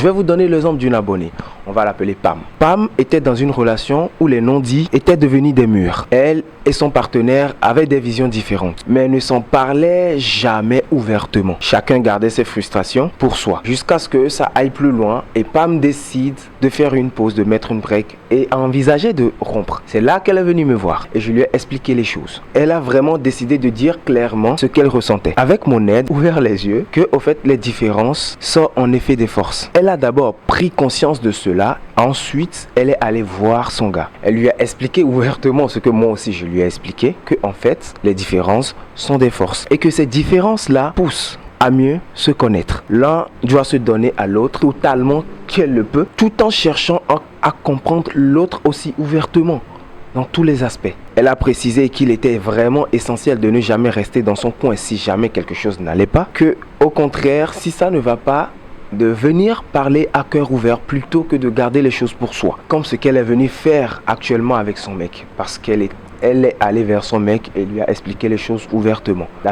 Je vais vous donner l'exemple d'une abonnée. On va l'appeler Pam. Pam était dans une relation où les non-dits étaient devenus des murs. Elle et son partenaire avaient des visions différentes, mais ne s'en parlaient jamais ouvertement. Chacun gardait ses frustrations pour soi, jusqu'à ce que ça aille plus loin et Pam décide de faire une pause, de mettre une break et envisager de rompre. C'est là qu'elle est venue me voir et je lui ai expliqué les choses. Elle a vraiment décidé de dire clairement ce qu'elle ressentait. Avec mon aide, ouvert les yeux que au fait les différences sont en effet des forces. Elle a d'abord pris conscience de cela, ensuite elle est allée voir son gars. Elle lui a expliqué ouvertement ce que moi aussi je lui ai expliqué, que en fait les différences sont des forces et que ces différences là poussent à mieux se connaître. L'un doit se donner à l'autre totalement qu'elle le peut, tout en cherchant à comprendre l'autre aussi ouvertement dans tous les aspects. Elle a précisé qu'il était vraiment essentiel de ne jamais rester dans son coin si jamais quelque chose n'allait pas, que au contraire, si ça ne va pas, de venir parler à cœur ouvert plutôt que de garder les choses pour soi, comme ce qu'elle est venue faire actuellement avec son mec, parce qu'elle est allée vers son mec et lui a expliqué les choses ouvertement. La